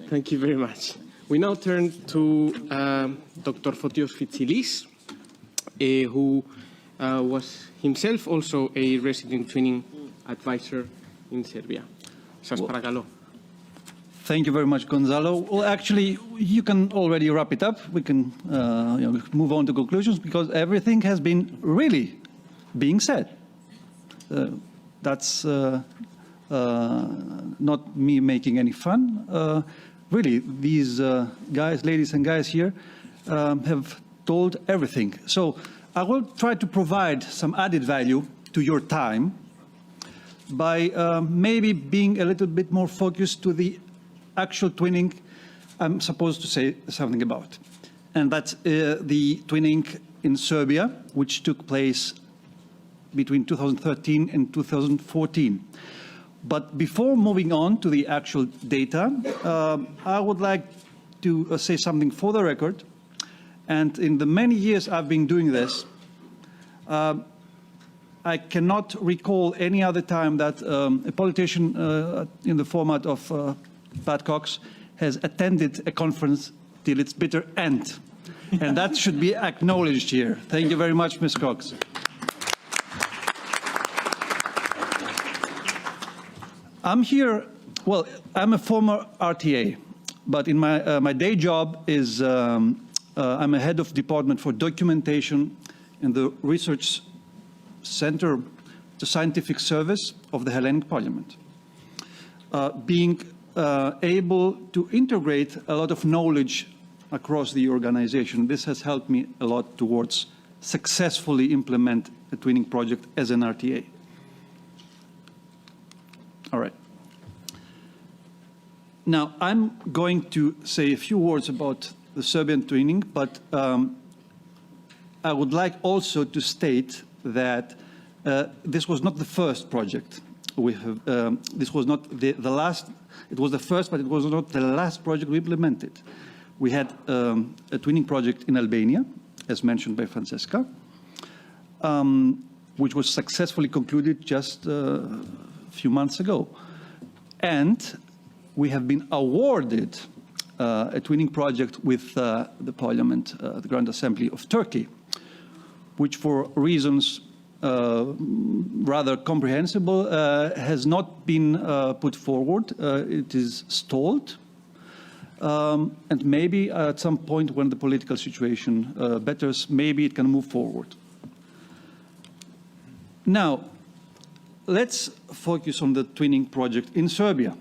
Thank you very much. We now turn to Dr. Fotios Fitzilis, who was himself also a resident training advisor in Serbia. Σας παρακαλώ. Thank you very much, Gonzalo. Well, actually, you can already wrap it up. We can move on to conclusions because everything has been really being said. That's not me making any fun. Really, these ladies and guys here have told everything. So I will try to provide some added value to your time by maybe being a little bit more focused to the actual twinning I'm supposed to say something about. And that's the twinning in Serbia, which took place between 2013 and 2014. But before moving on to the actual data, I would like to say something for the record. And in the many years I've been doing this, I cannot recall any other time that a politician in the format of Pat Cox has attended a conference till its bitter end. And that should be acknowledged here. Thank you very much, Ms. Cox. I'm here, well, I'm a former RTA, but in my day job is I'm a head of department for documentation in the research center, the scientific service of the Hellenic Parliament. Being able to integrate a lot of knowledge across the organization, this has helped me a lot towards successfully implement a twinning project as an RTA. All right. Now, I'm going to say a few words about the Serbian twinning, but I would like also to state that this was not the first project. We have, this was not the last, it was the first, but it was not the last project we implemented. We had a twinning project in Albania, as mentioned by Francesca, which was successfully concluded just a few months ago. And we have been awarded a twinning project with the Parliament, the Grand Assembly of Turkey, which for reasons rather comprehensible has not been put forward. It is stalled. And maybe at some point when the political situation betters, maybe it can move forward. Now, let's focus on the twinning project in Serbia.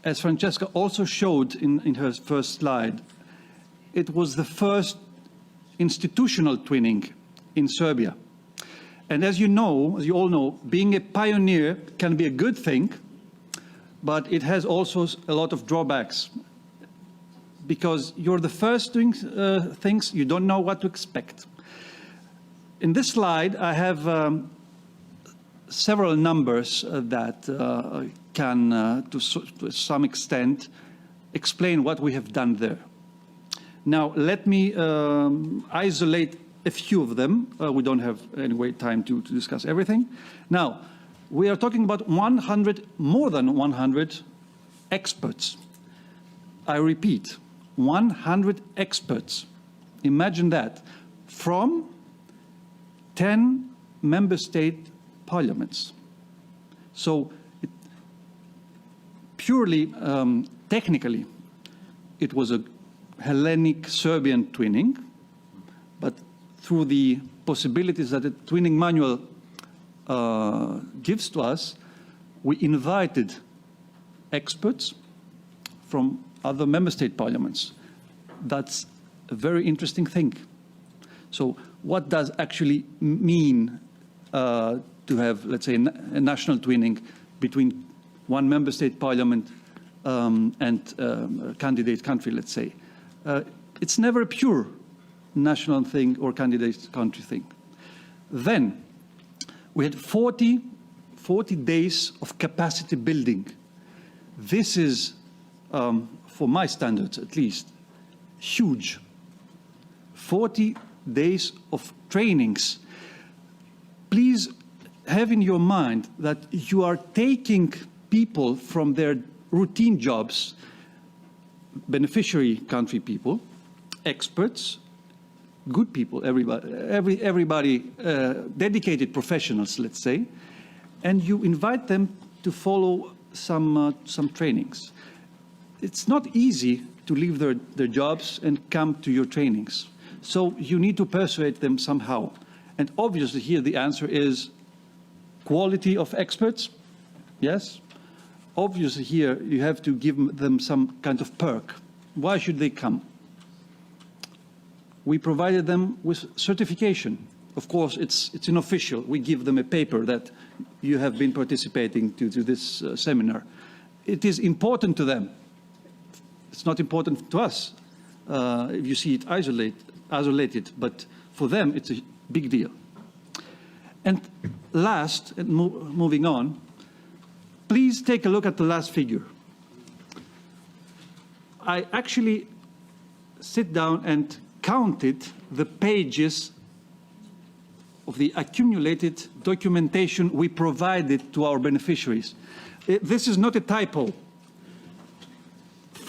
As Francesca also showed in her first slide, it was the first institutional twinning in Serbia. And as you all know, being a pioneer can be a good thing, but it has also a lot of drawbacks. Because you're the first doing things, you don't know what to expect. In this slide, I have several numbers that can, to some extent, explain what we have done there. Now, let me isolate a few of them. We don't have anyway time to discuss everything. Now, we are talking about more than 100 experts. I repeat, 100 experts. Imagine that. From 10 member state parliaments. So, purely technically, it was a Hellenic-Serbian twinning, but through the possibilities that the twinning manual gives to us, we invited experts from other member state parliaments. That's a very interesting thing. So what does actually mean to have, let's say, a national twinning between one member state parliament and a candidate country, let's say? It's never a pure national thing or candidate country thing. Then we had 40 days of capacity building. This is, for my standards at least, huge. 40 days of trainings. Please have in your mind that you are taking people from their routine jobs beneficiary country people, experts, good people, everybody dedicated professionals, let's say, and you invite them to follow some trainings. It's not easy to leave their jobs and come to your trainings. So you need to persuade them somehow. And obviously here the answer is quality of experts, yes. Obviously here you have to give them some kind of perk. Why should they come? We provided them with certification. Of course, it's unofficial. We give them a paper that you have been participating to this seminar. It is important to them. It's not important to us if you see it isolated, but for them it's a big deal. And last, and moving on, please take a look at the last figure. I actually sit down and counted the pages of the accumulated documentation we provided to our beneficiaries. This is not a typo.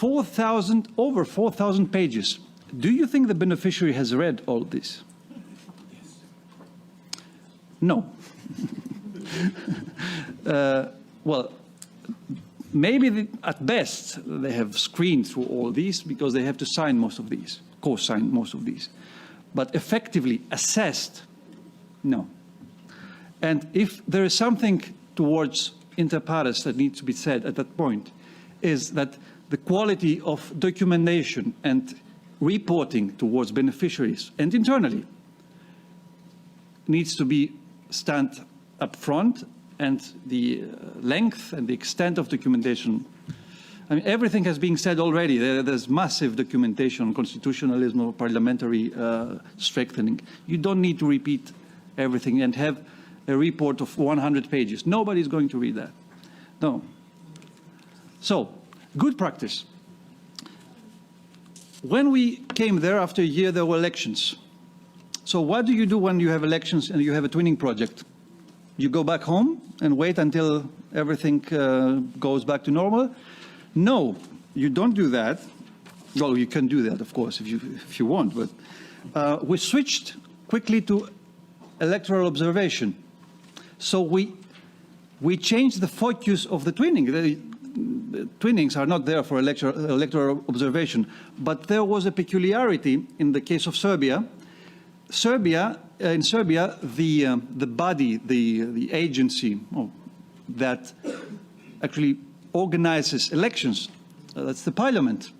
Over 4,000 pages. Do you think the beneficiary has read all this? Yes. No. Well, maybe at best they have screened through all these because they have to sign most of these, co-sign most of these. But effectively assessed, no. And if there is something towards inter pares that needs to be said at that point, is that the quality of documentation and reporting towards beneficiaries and internally needs to be stand up front, and the length and the extent of documentation. I mean, everything has been said already. There's massive documentation on constitutionalism or parliamentary strengthening. You don't need to repeat everything and have a report of 100 pages. Nobody's going to read that. No. So, good practice. When we came there after a year, there were elections. So what do you do when you have elections and you have a twinning project? You go back home and wait until everything goes back to normal? No, you don't do that. Well, you can do that, of course, if you want, but we switched quickly to electoral observation. So we changed the focus of the twinning. The twinnings are not there for electoral observation, but there was a peculiarity in the case of Serbia. In Serbia, the body, the agency that actually organizes elections, that's the parliament,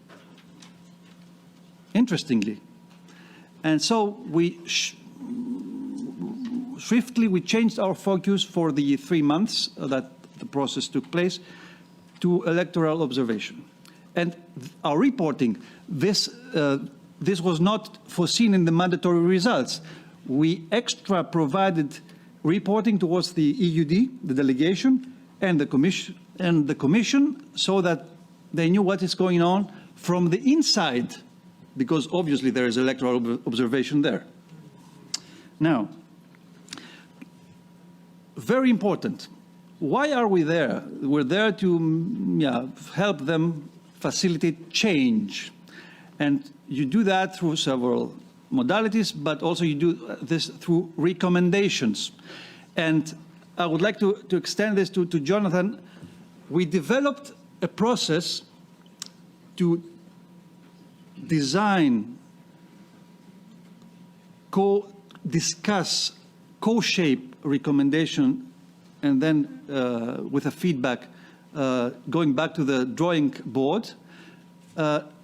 interestingly. And so we swiftly changed our focus for the 3 months that the process took place to electoral observation. And our reporting, this was not foreseen in the mandatory results. We extra provided reporting towards the EUD, the delegation, and the commission, so that they knew what is going on from the inside, because obviously there is electoral observation there. Now, very important. Why are we there? We're there to help them facilitate change. And you do that through several modalities, but also you do this through recommendations. And I would like to extend this to Jonathan. We developed a process to design, co-discuss, co-shape recommendation, and then with a feedback going back to the drawing board,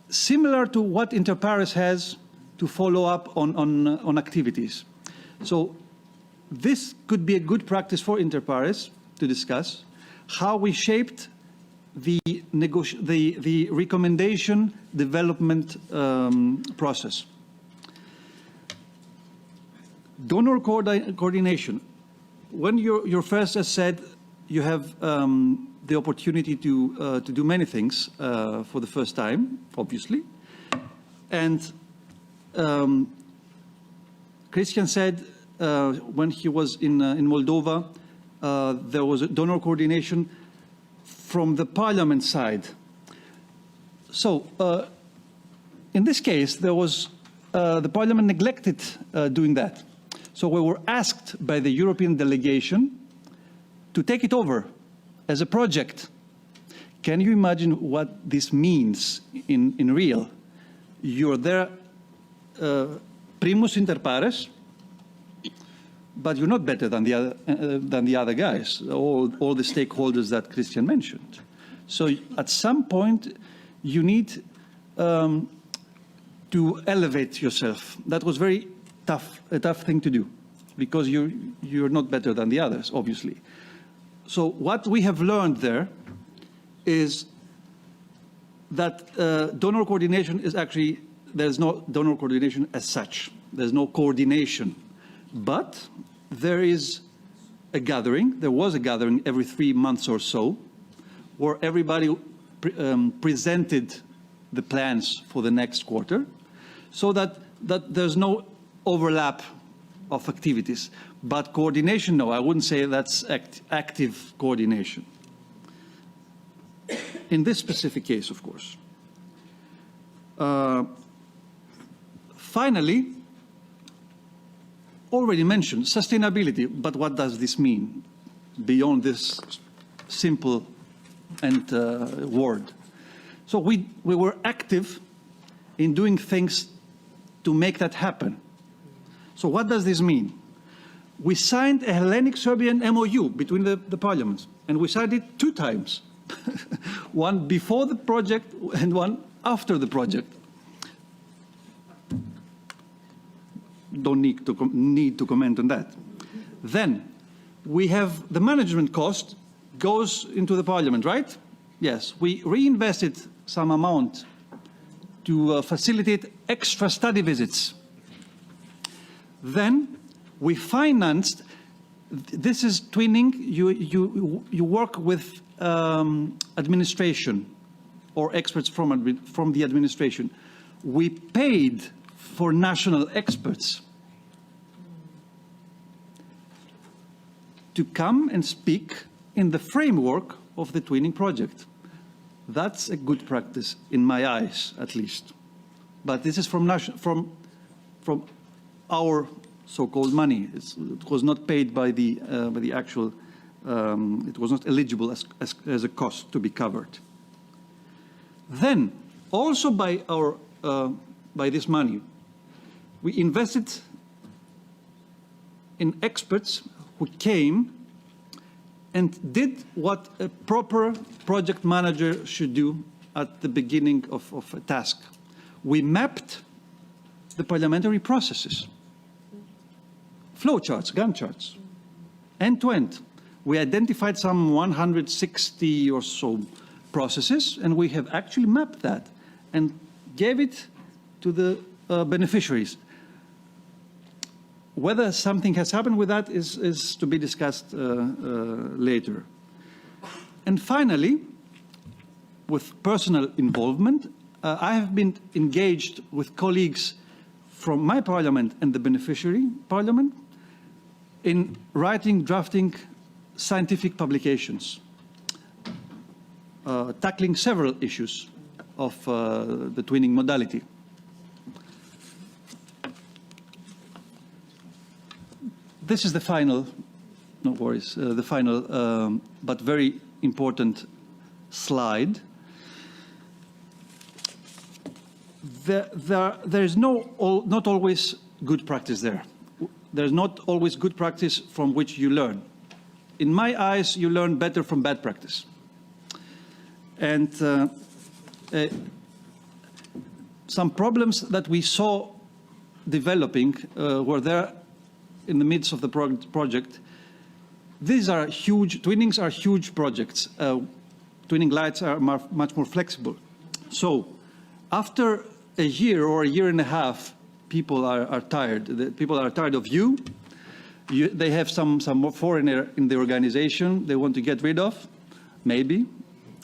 similar to what inter pares has to follow up on activities. So this could be a good practice for inter pares to discuss how we shaped the recommendation development process. Donor coordination. When you're first, as said, you have the opportunity to do many things for the first time, obviously. And Christian said when he was in Moldova, there was a donor coordination from the parliament side. In this case, there was the Parliament neglected doing that. So we were asked by the European delegation to take it over as a project. Can you imagine what this means in real? You're there primus inter pares, but you're not better than the other guys, all the stakeholders that Christian mentioned. So at some point, you need to elevate yourself. That was a tough thing to do, because you're not better than the others, obviously. So what we have learned there is that donor coordination is actually, there's no donor coordination as such. There's no coordination. But there is a gathering, there was a gathering every 3 months or so, where everybody presented the plans for the next quarter, so that there's no overlap of activities. But coordination, no, I wouldn't say that's active coordination. In this specific case, of course. Finally, already mentioned sustainability, but what does this mean beyond this simple word? So we were active in doing things to make that happen. So what does this mean? We signed a Hellenic-Serbian MOU between the parliaments, and we signed it 2 times. One before the project and one after the project. Don't need to comment on that. Then we have the management cost goes into the parliament, right? Yes, we reinvested some amount to facilitate extra study visits. Then we financed, this is twinning, you work with administration or experts from the administration. We paid for national experts to come and speak in the framework of the twinning project. That's a good practice in my eyes, at least. But this is from our so-called money. It was not paid by the actual. It was not eligible as a cost to be covered. Then, also by this money, we invested in experts who came and did what a proper project manager should do at the beginning of a task. We mapped the parliamentary processes, flowcharts, Gantt charts, end to end. We identified some 160 or so processes, and we have actually mapped that and gave it to the beneficiaries. Whether something has happened with that is to be discussed later. And finally, with personal involvement, I have been engaged with colleagues from my parliament and the beneficiary parliament in writing, drafting scientific publications, tackling several issues of the twinning modality. This is the final, no worries, the final but very important slide. There is not always good practice there. There's not always good practice from which you learn. In my eyes, you learn better from bad practice. And some problems that we saw developing were there in the midst of the project. These are huge, twinnings are huge projects. Twinning lights are much more flexible. So after a year or a year and a half, people are tired. People are tired of you. They have some foreigner in the organization they want to get rid of, maybe.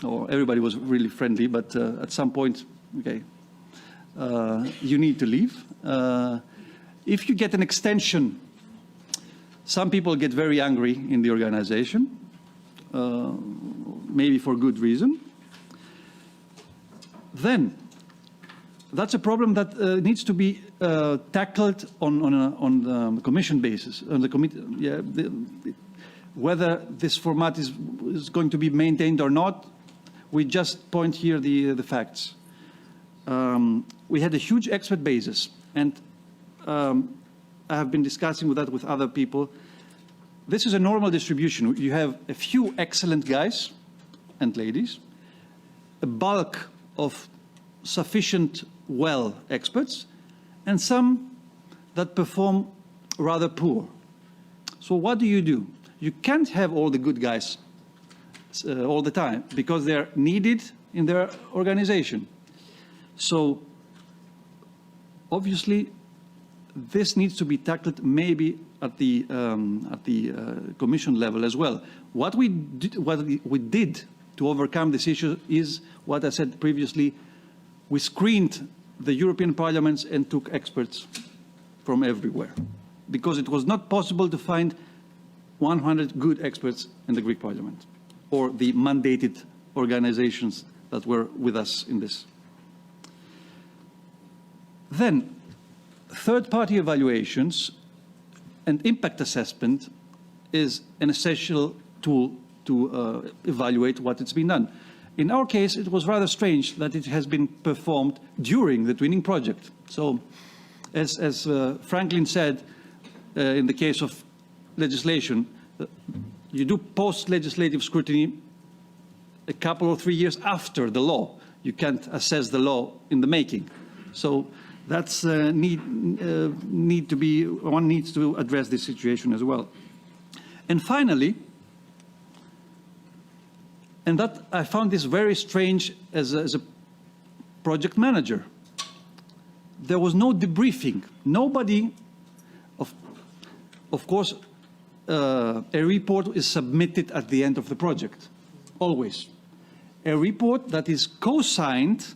Or everybody was really friendly, but at some point, okay, you need to leave. If you get an extension, some people get very angry in the organization, maybe for good reason. Then, that's a problem that needs to be tackled on the Commission basis, on the committee. Yeah, whether this format is going to be maintained or not, we just point here the facts. We had a huge expert basis, and I have been discussing that with other people. This is a normal distribution. You have a few excellent guys and ladies, a bulk of sufficient well experts, and some that perform rather poor. So what do? You can't have all the good guys all the time, because they're needed in their organization. So obviously this needs to be tackled maybe at the Commission level as well. What we did to overcome this issue is what I said previously. We screened the European parliaments and took experts from everywhere, because it was not possible to find 100 good experts in the Greek parliament or the mandated organizations that were with us in this. Then, third-party evaluations and impact assessment is an essential tool to evaluate what has been done. In our case, it was rather strange that it has been performed during the twinning project. So, as Franklin said, in the case of legislation, you do post-legislative scrutiny a couple or 3 years after the law. You can't assess the law in the making. So that's one needs to address this situation as well. And finally, and that I found this very strange as a project manager, there was no debriefing. Nobody, of course, a report is submitted at the end of the project, always. A report that is co-signed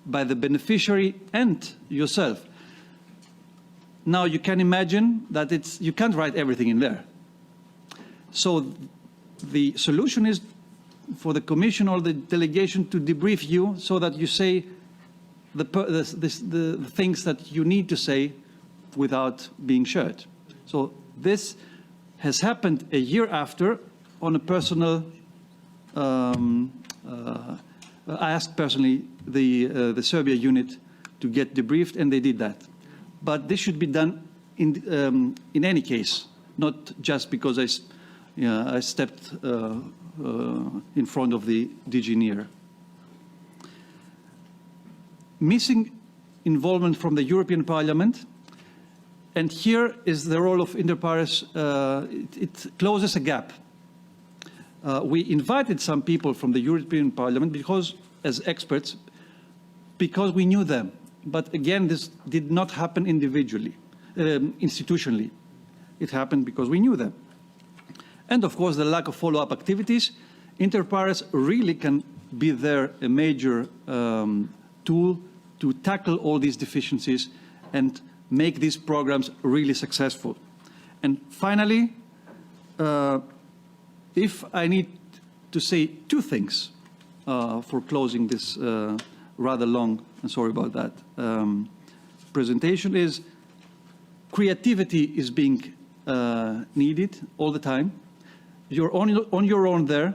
by the beneficiary and yourself. Now you can imagine that you can't write everything in there. So the solution is for the Commission or the delegation to debrief you so that you say the things that you need to say without being shared. So this has happened a year after on a personal, I asked personally the Serbia unit to get debriefed, and they did that. But this should be done in any case, not just because I stepped in front of the DG NEAR. Missing involvement from the European Parliament, and here is the role of inter pares. It closes a gap. We invited some people from the European Parliament as experts, because we knew them. But again, this did not happen individually, institutionally. It happened because we knew them. And of course, the lack of follow-up activities. Inter pares really can be there a major tool to tackle all these deficiencies and make these programs really successful. And finally, if I need to say two things for closing this rather long, and sorry about that, presentation, is creativity is being needed all the time. You're on your own there,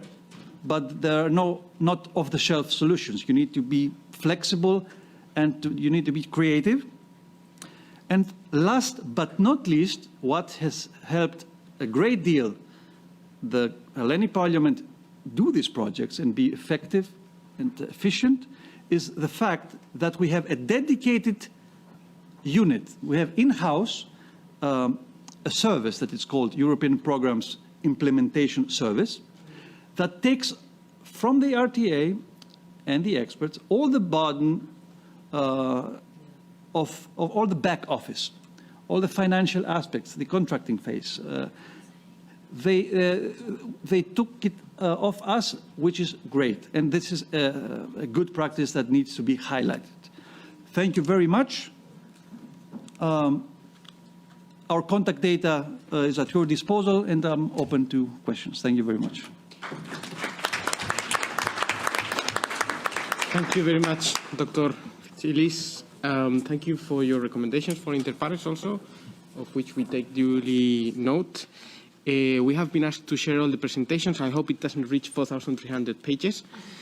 but there are not off-the-shelf solutions. You need to be flexible, and you need to be creative. And last but not least, what has helped a great deal the Hellenic Parliament do these projects and be effective and efficient is the fact that we have a dedicated unit. We have in-house a service that is called European Programs Implementation Service that takes from the RTA and the experts all the burden of all the back office, all the financial aspects, the contracting phase. They took it off us, which is great. And this is a good practice that needs to be highlighted. Thank you very much. Our contact data is at your disposal, and I'm open to questions. Thank you very much. Thank you very much, Dr. Fitsilis. Thank you for your recommendations for inter pares also, of which we take duly note. We have been asked to share all the presentations. I hope it doesn't reach 4,300 pages.